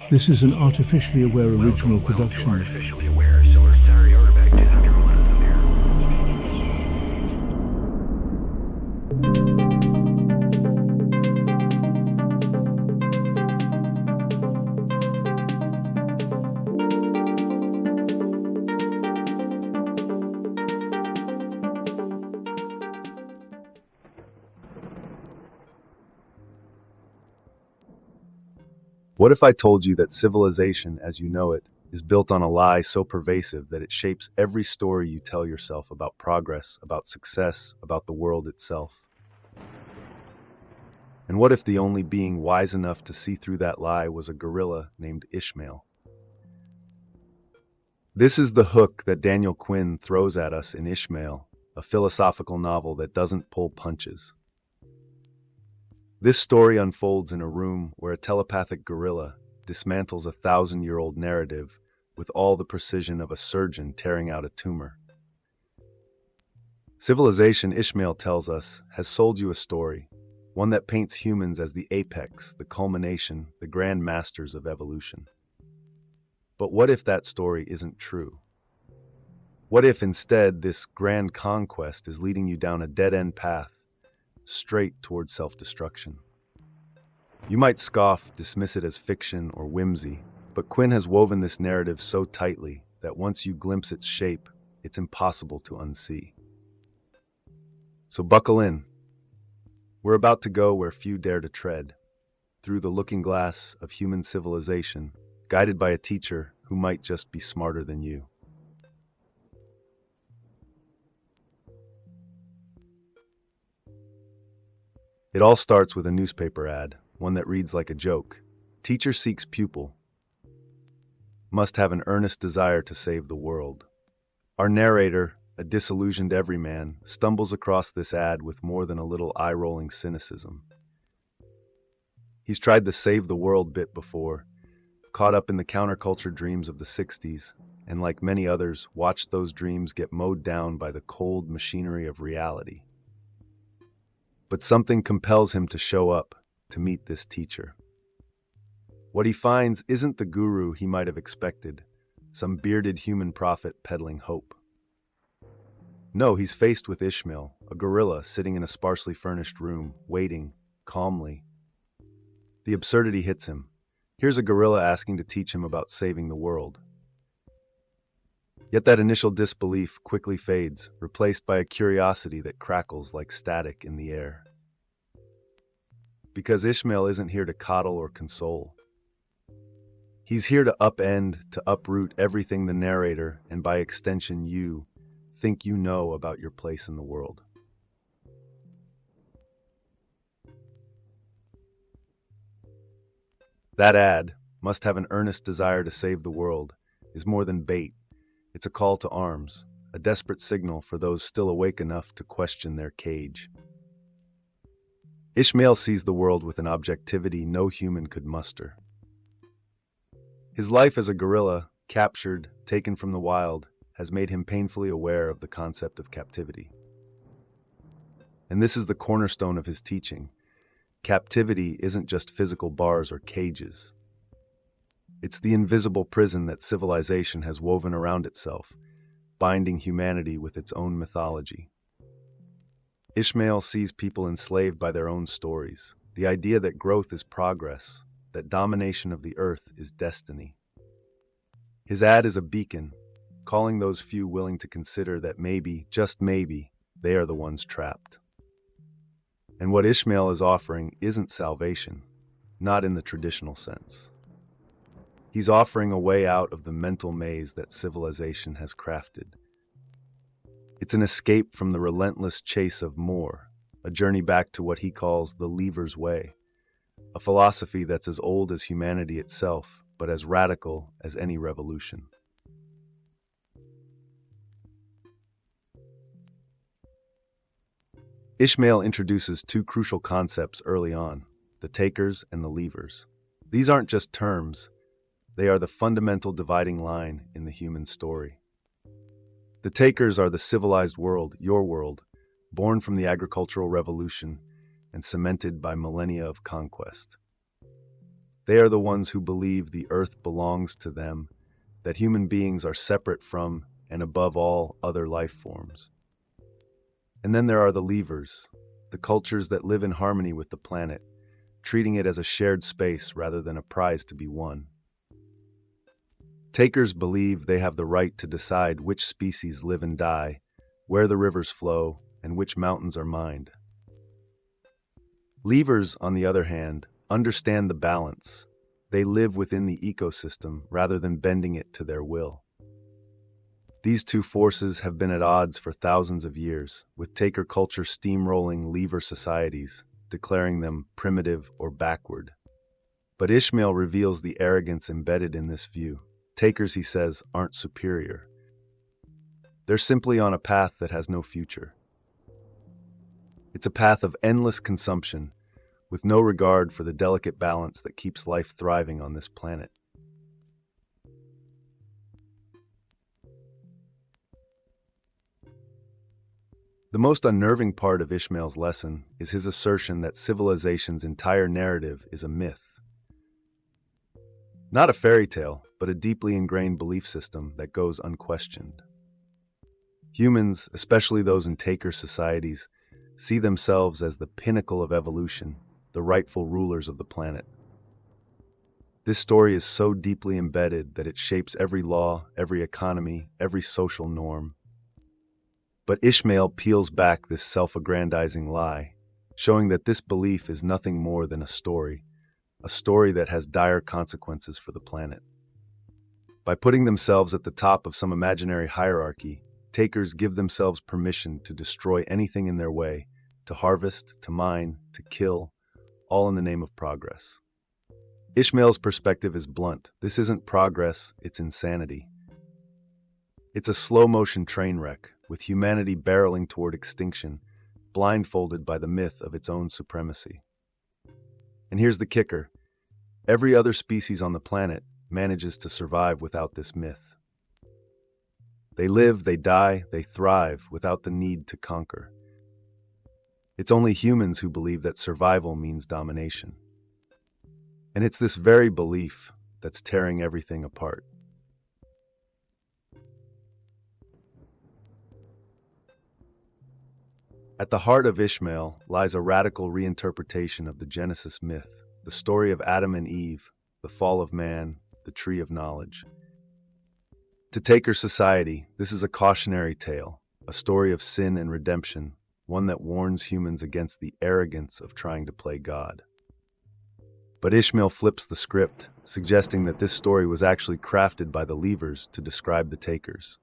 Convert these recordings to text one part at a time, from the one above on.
This is an artificially aware original production. What if I told you that civilization, as you know it, is built on a lie so pervasive that it shapes every story you tell yourself about progress, about success, about the world itself? And what if the only being wise enough to see through that lie was a gorilla named Ishmael? This is the hook that Daniel Quinn throws at us in Ishmael, a philosophical novel that doesn't pull punches. This story unfolds in a room where a telepathic gorilla dismantles a 1,000-year-old narrative with all the precision of a surgeon tearing out a tumor. Civilization, Ishmael tells us, has sold you a story, one that paints humans as the apex, the culmination, the grand masters of evolution. But what if that story isn't true? What if instead this grand conquest is leading you down a dead-end path, straight towards self-destruction? You might scoff, dismiss it as fiction or whimsy, but Quinn has woven this narrative so tightly that once you glimpse its shape, it's impossible to unsee. So buckle in. We're about to go where few dare to tread, through the looking glass of human civilization, guided by a teacher who might just be smarter than you. It all starts with a newspaper ad, one that reads like a joke. Teacher seeks pupil. Must have an earnest desire to save the world. Our narrator, a disillusioned everyman, stumbles across this ad with more than a little eye-rolling cynicism. He's tried the save the world bit before, caught up in the counterculture dreams of the 60s, and like many others, watched those dreams get mowed down by the cold machinery of reality. But something compels him to show up, to meet this teacher. What he finds isn't the guru he might have expected, some bearded human prophet peddling hope. No, he's faced with Ishmael, a gorilla sitting in a sparsely furnished room, waiting, calmly. The absurdity hits him. Here's a gorilla asking to teach him about saving the world. Yet that initial disbelief quickly fades, replaced by a curiosity that crackles like static in the air. Because Ishmael isn't here to coddle or console. He's here to upend, to uproot everything the narrator, and by extension you, think you know about your place in the world. That ad, must have an earnest desire to save the world, is more than bait. It's a call to arms, a desperate signal for those still awake enough to question their cage. Ishmael sees the world with an objectivity no human could muster. His life as a gorilla, captured, taken from the wild, has made him painfully aware of the concept of captivity. And this is the cornerstone of his teaching. Captivity isn't just physical bars or cages. It's the invisible prison that civilization has woven around itself, binding humanity with its own mythology. Ishmael sees people enslaved by their own stories, the idea that growth is progress, that domination of the earth is destiny. His ad is a beacon, calling those few willing to consider that maybe, just maybe, they are the ones trapped. And what Ishmael is offering isn't salvation, not in the traditional sense. He's offering a way out of the mental maze that civilization has crafted. It's an escape from the relentless chase of more, a journey back to what he calls the lever's way, a philosophy that's as old as humanity itself, but as radical as any revolution. Ishmael introduces two crucial concepts early on, the takers and the levers. These aren't just terms. They are the fundamental dividing line in the human story. The takers are the civilized world, your world, born from the agricultural revolution and cemented by millennia of conquest. They are the ones who believe the earth belongs to them, that human beings are separate from and above all other life forms. And then there are the leavers, the cultures that live in harmony with the planet, treating it as a shared space rather than a prize to be won. Takers believe they have the right to decide which species live and die, where the rivers flow, and which mountains are mined. Leavers, on the other hand, understand the balance. They live within the ecosystem rather than bending it to their will. These two forces have been at odds for thousands of years, with taker culture steamrolling leaver societies, declaring them primitive or backward. But Ishmael reveals the arrogance embedded in this view. Takers, he says, aren't superior. They're simply on a path that has no future. It's a path of endless consumption, with no regard for the delicate balance that keeps life thriving on this planet. The most unnerving part of Ishmael's lesson is his assertion that civilization's entire narrative is a myth. Not a fairy tale, but a deeply ingrained belief system that goes unquestioned. Humans, especially those in taker societies, see themselves as the pinnacle of evolution, the rightful rulers of the planet. This story is so deeply embedded that it shapes every law, every economy, every social norm. But Ishmael peels back this self-aggrandizing lie, showing that this belief is nothing more than a story that has dire consequences for the planet. By putting themselves at the top of some imaginary hierarchy, takers give themselves permission to destroy anything in their way, to harvest, to mine, to kill, all in the name of progress. Ishmael's perspective is blunt. This isn't progress, it's insanity. It's a slow-motion train wreck, with humanity barreling toward extinction, blindfolded by the myth of its own supremacy. And here's the kicker. Every other species on the planet manages to survive without this myth. They live, they die, they thrive without the need to conquer. It's only humans who believe that survival means domination. And it's this very belief that's tearing everything apart. At the heart of Ishmael lies a radical reinterpretation of the Genesis myth, the story of Adam and Eve, the fall of man, the tree of knowledge. To taker society, this is a cautionary tale, a story of sin and redemption, one that warns humans against the arrogance of trying to play God. But Ishmael flips the script, suggesting that this story was actually crafted by the leavers to describe the takers.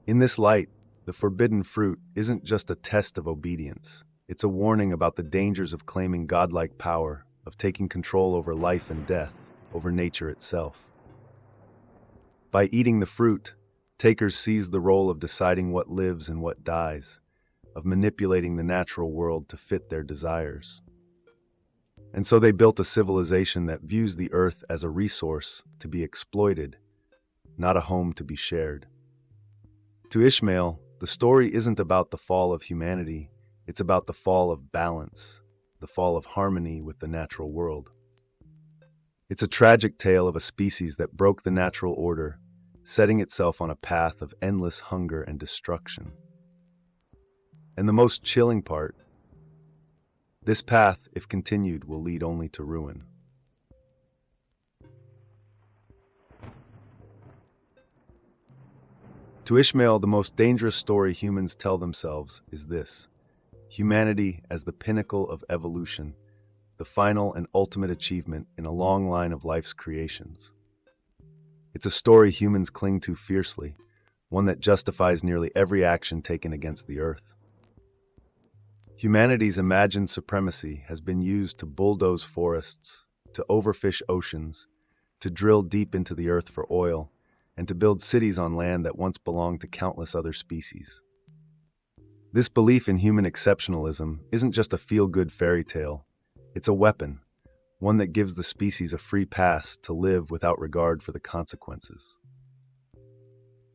In this light, the forbidden fruit isn't just a test of obedience. It's a warning about the dangers of claiming godlike power, of taking control over life and death, over nature itself. By eating the fruit, takers seize the role of deciding what lives and what dies, of manipulating the natural world to fit their desires. And so they built a civilization that views the earth as a resource to be exploited, not a home to be shared. To Ishmael, the story isn't about the fall of humanity, it's about the fall of balance, the fall of harmony with the natural world. It's a tragic tale of a species that broke the natural order, setting itself on a path of endless hunger and destruction. And the most chilling part, this path, if continued, will lead only to ruin. To Ishmael, the most dangerous story humans tell themselves is this: humanity as the pinnacle of evolution, the final and ultimate achievement in a long line of life's creations. It's a story humans cling to fiercely, one that justifies nearly every action taken against the earth. Humanity's imagined supremacy has been used to bulldoze forests, to overfish oceans, to drill deep into the earth for oil, and to build cities on land that once belonged to countless other species. This belief in human exceptionalism isn't just a feel-good fairy tale. It's a weapon, one that gives the species a free pass to live without regard for the consequences.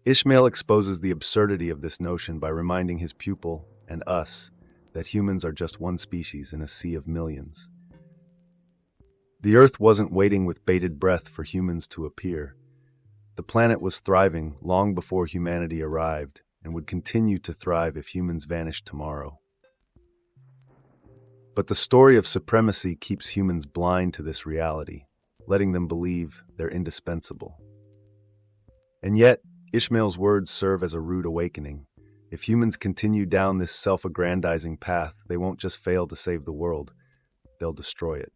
Ishmael exposes the absurdity of this notion by reminding his pupil, and us, that humans are just one species in a sea of millions. The Earth wasn't waiting with bated breath for humans to appear. The planet was thriving long before humanity arrived, and would continue to thrive if humans vanished tomorrow. But the story of supremacy keeps humans blind to this reality, letting them believe they're indispensable. And yet, Ishmael's words serve as a rude awakening. If humans continue down this self-aggrandizing path, they won't just fail to save the world, they'll destroy it.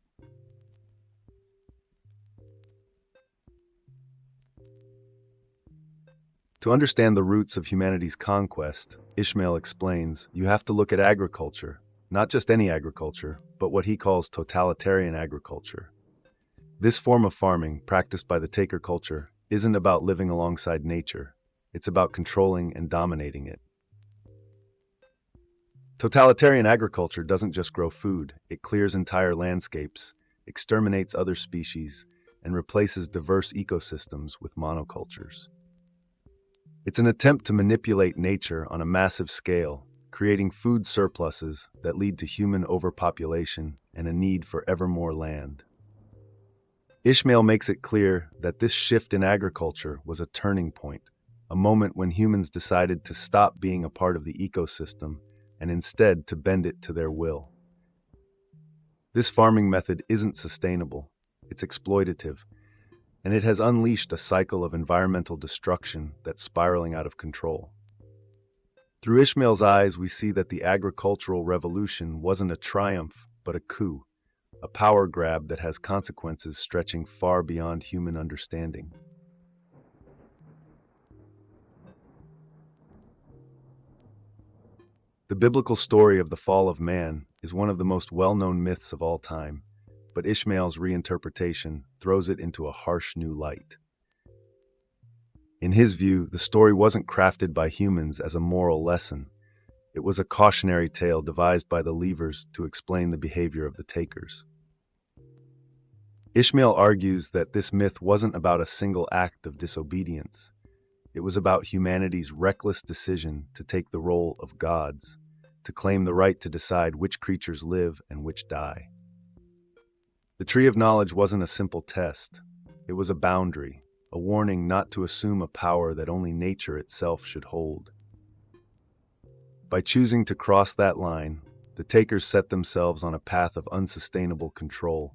To understand the roots of humanity's conquest, Ishmael explains, you have to look at agriculture, not just any agriculture, but what he calls totalitarian agriculture. This form of farming, practiced by the taker culture, isn't about living alongside nature. It's about controlling and dominating it. Totalitarian agriculture doesn't just grow food, it clears entire landscapes, exterminates other species, and replaces diverse ecosystems with monocultures. It's an attempt to manipulate nature on a massive scale, creating food surpluses that lead to human overpopulation and a need for ever more land. Ishmael makes it clear that this shift in agriculture was a turning point, a moment when humans decided to stop being a part of the ecosystem and instead to bend it to their will. This farming method isn't sustainable, it's exploitative, and it has unleashed a cycle of environmental destruction that's spiraling out of control. Through Ishmael's eyes, we see that the agricultural revolution wasn't a triumph, but a coup, a power grab that has consequences stretching far beyond human understanding. The biblical story of the fall of man is one of the most well-known myths of all time, but Ishmael's reinterpretation throws it into a harsh new light. In his view, the story wasn't crafted by humans as a moral lesson. It was a cautionary tale devised by the leavers to explain the behavior of the takers. Ishmael argues that this myth wasn't about a single act of disobedience. It was about humanity's reckless decision to take the role of gods, to claim the right to decide which creatures live and which die. The tree of knowledge wasn't a simple test. It was a boundary, a warning not to assume a power that only nature itself should hold. By choosing to cross that line, the takers set themselves on a path of unsustainable control,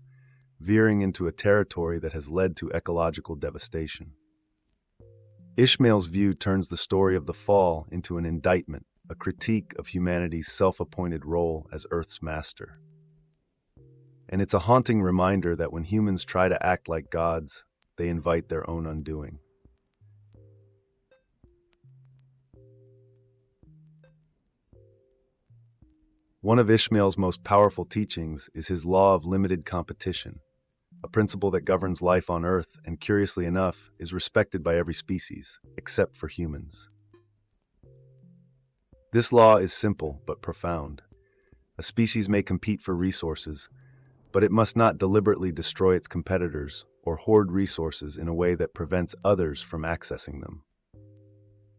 veering into a territory that has led to ecological devastation. Ishmael's view turns the story of the fall into an indictment, a critique of humanity's self-appointed role as Earth's master. And it's a haunting reminder that when humans try to act like gods, they invite their own undoing. One of Ishmael's most powerful teachings is his law of limited competition, a principle that governs life on Earth and, curiously enough, is respected by every species, except for humans. This law is simple but profound. A species may compete for resources, but it must not deliberately destroy its competitors or hoard resources in a way that prevents others from accessing them.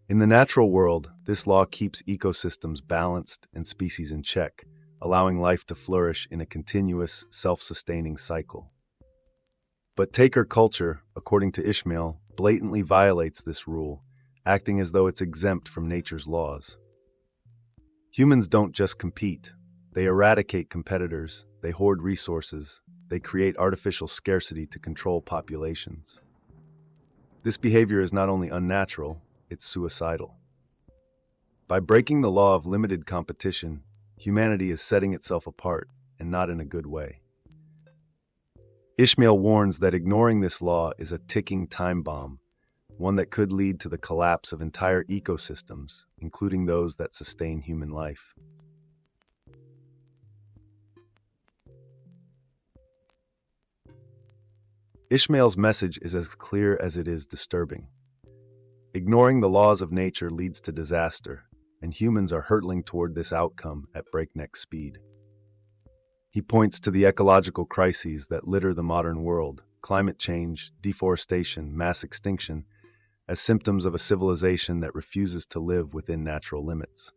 In the natural world, this law keeps ecosystems balanced and species in check, allowing life to flourish in a continuous, self-sustaining cycle. But taker culture, according to Ishmael, blatantly violates this rule, acting as though it's exempt from nature's laws. Humans don't just compete. They eradicate competitors, they hoard resources, they create artificial scarcity to control populations. This behavior is not only unnatural, it's suicidal. By breaking the law of limited competition, humanity is setting itself apart, and not in a good way. Ishmael warns that ignoring this law is a ticking time bomb, one that could lead to the collapse of entire ecosystems, including those that sustain human life. Ishmael's message is as clear as it is disturbing. Ignoring the laws of nature leads to disaster, and humans are hurtling toward this outcome at breakneck speed. He points to the ecological crises that litter the modern world, climate change, deforestation, mass extinction, as symptoms of a civilization that refuses to live within natural limits.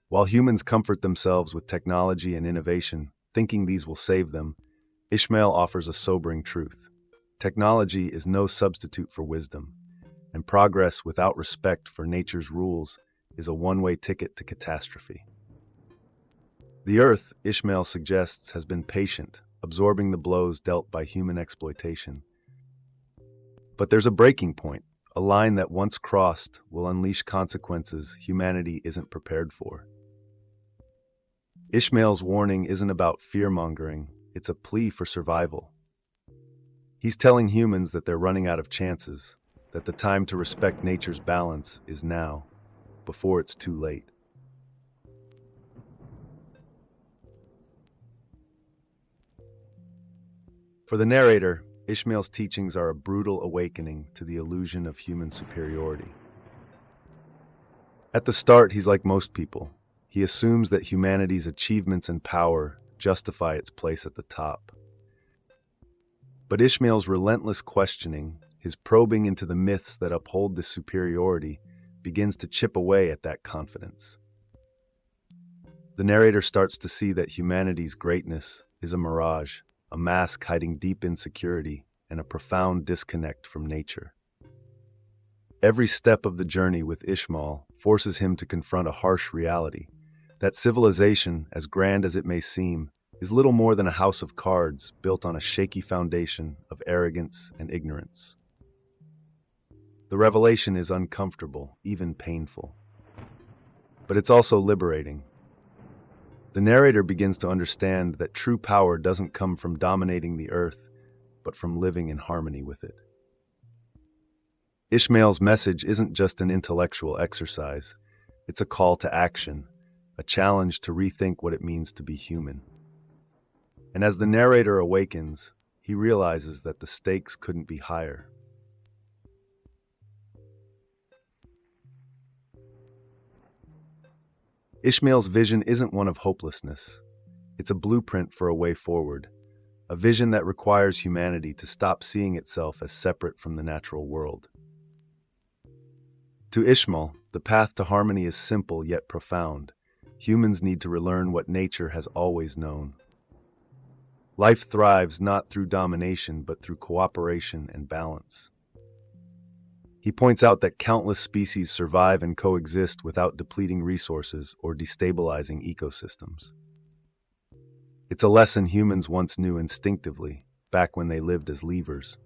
While humans comfort themselves with technology and innovation, thinking these will save them, Ishmael offers a sobering truth. Technology is no substitute for wisdom, and progress without respect for nature's rules is a one-way ticket to catastrophe. The Earth, Ishmael suggests, has been patient, absorbing the blows dealt by human exploitation. But there's a breaking point, a line that once crossed will unleash consequences humanity isn't prepared for. Ishmael's warning isn't about fear-mongering, it's a plea for survival. He's telling humans that they're running out of chances, that the time to respect nature's balance is now, before it's too late. For the narrator, Ishmael's teachings are a brutal awakening to the illusion of human superiority. At the start, he's like most people. He assumes that humanity's achievements and power justify its place at the top. But Ishmael's relentless questioning, his probing into the myths that uphold this superiority, begins to chip away at that confidence. The narrator starts to see that humanity's greatness is a mirage, a mask hiding deep insecurity and a profound disconnect from nature. Every step of the journey with Ishmael forces him to confront a harsh reality, that civilization, as grand as it may seem, is little more than a house of cards built on a shaky foundation of arrogance and ignorance. The revelation is uncomfortable, even painful. But it's also liberating. The narrator begins to understand that true power doesn't come from dominating the earth, but from living in harmony with it. Ishmael's message isn't just an intellectual exercise, it's a call to action, a challenge to rethink what it means to be human. And as the narrator awakens, he realizes that the stakes couldn't be higher. Ishmael's vision isn't one of hopelessness. It's a blueprint for a way forward, a vision that requires humanity to stop seeing itself as separate from the natural world. To Ishmael, the path to harmony is simple yet profound. Humans need to relearn what nature has always known. Life thrives not through domination, but through cooperation and balance. He points out that countless species survive and coexist without depleting resources or destabilizing ecosystems. It's a lesson humans once knew instinctively, back when they lived as levers.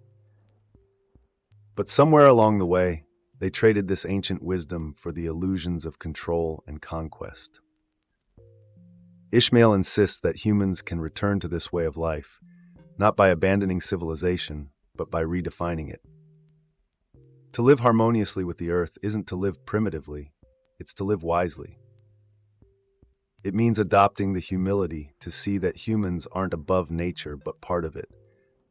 But somewhere along the way, they traded this ancient wisdom for the illusions of control and conquest. Ishmael insists that humans can return to this way of life, not by abandoning civilization, but by redefining it. To live harmoniously with the earth isn't to live primitively, it's to live wisely. It means adopting the humility to see that humans aren't above nature but part of it,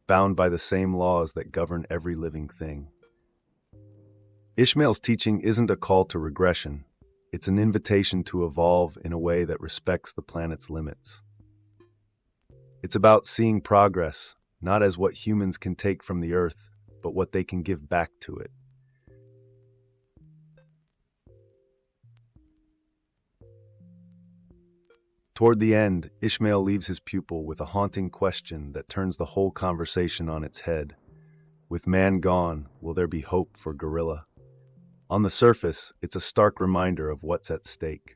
bound by the same laws that govern every living thing. Ishmael's teaching isn't a call to regression, it's an invitation to evolve in a way that respects the planet's limits. It's about seeing progress, not as what humans can take from the earth, but what they can give back to it. Toward the end, Ishmael leaves his pupil with a haunting question that turns the whole conversation on its head. With man gone, will there be hope for gorilla? On the surface, it's a stark reminder of what's at stake.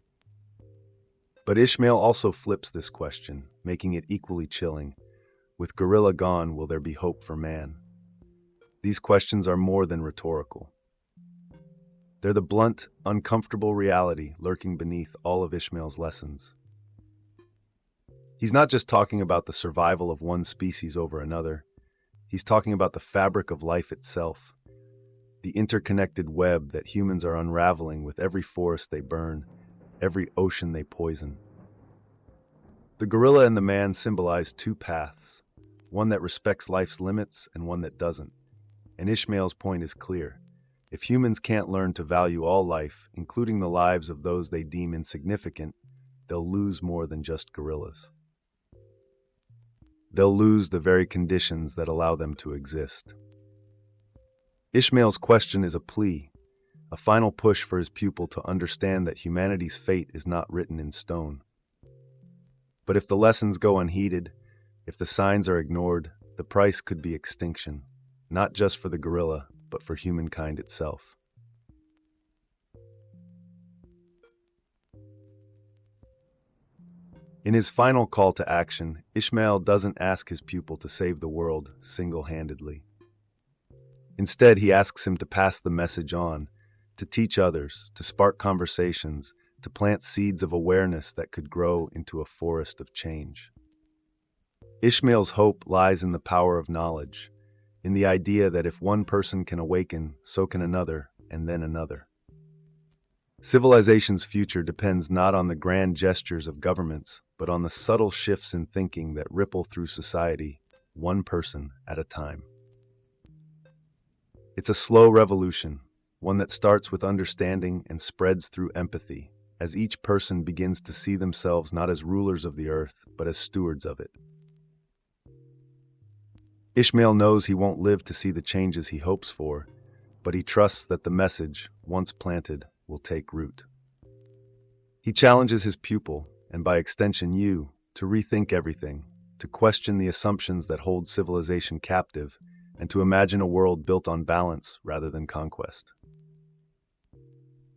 But Ishmael also flips this question, making it equally chilling. With gorilla gone, will there be hope for man? These questions are more than rhetorical. They're the blunt, uncomfortable reality lurking beneath all of Ishmael's lessons. He's not just talking about the survival of one species over another. He's talking about the fabric of life itself, the interconnected web that humans are unraveling with every forest they burn, every ocean they poison. The gorilla and the man symbolize two paths, one that respects life's limits and one that doesn't. And Ishmael's point is clear. If humans can't learn to value all life, including the lives of those they deem insignificant, they'll lose more than just gorillas. They'll lose the very conditions that allow them to exist. Ishmael's question is a plea, a final push for his pupil to understand that humanity's fate is not written in stone. But if the lessons go unheeded, If the signs are ignored, the price could be extinction, not just for the gorilla, but for humankind itself. In his final call to action, Ishmael doesn't ask his pupil to save the world single-handedly. Instead, he asks him to pass the message on, to teach others, to spark conversations, to plant seeds of awareness that could grow into a forest of change. Ishmael's hope lies in the power of knowledge, in the idea that if one person can awaken, so can another, and then another. Civilization's future depends not on the grand gestures of governments, but on the subtle shifts in thinking that ripple through society, one person at a time. It's a slow revolution, one that starts with understanding and spreads through empathy, as each person begins to see themselves not as rulers of the earth, but as stewards of it. Ishmael knows he won't live to see the changes he hopes for, but he trusts that the message, once planted, will take root. He challenges his pupil, and by extension you, to rethink everything, to question the assumptions that hold civilization captive, and to imagine a world built on balance rather than conquest.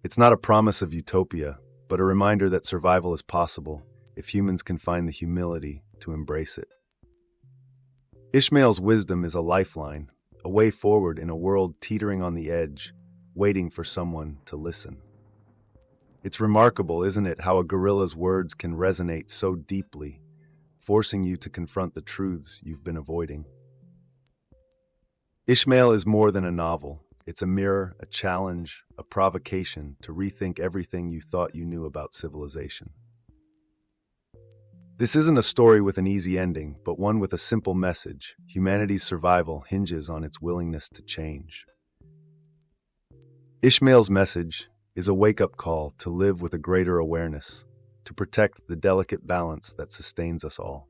It's not a promise of utopia, but a reminder that survival is possible if humans can find the humility to embrace it. Ishmael's wisdom is a lifeline, a way forward in a world teetering on the edge, waiting for someone to listen. It's remarkable, isn't it, how a gorilla's words can resonate so deeply, forcing you to confront the truths you've been avoiding. Ishmael is more than a novel. It's a mirror, a challenge, a provocation to rethink everything you thought you knew about civilization. This isn't a story with an easy ending, but one with a simple message. Humanity's survival hinges on its willingness to change. Ishmael's message is a wake-up call to live with a greater awareness, to protect the delicate balance that sustains us all.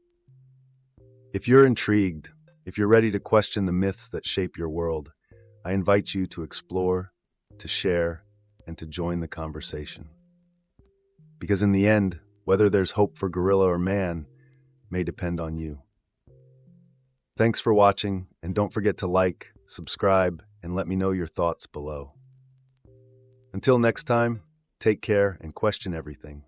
If you're intrigued, if you're ready to question the myths that shape your world, I invite you to explore, to share, and to join the conversation. Because in the end, whether there's hope for gorilla or man may depend on you. Thanks for watching, and don't forget to like, subscribe, and let me know your thoughts below. Until next time, take care and question everything.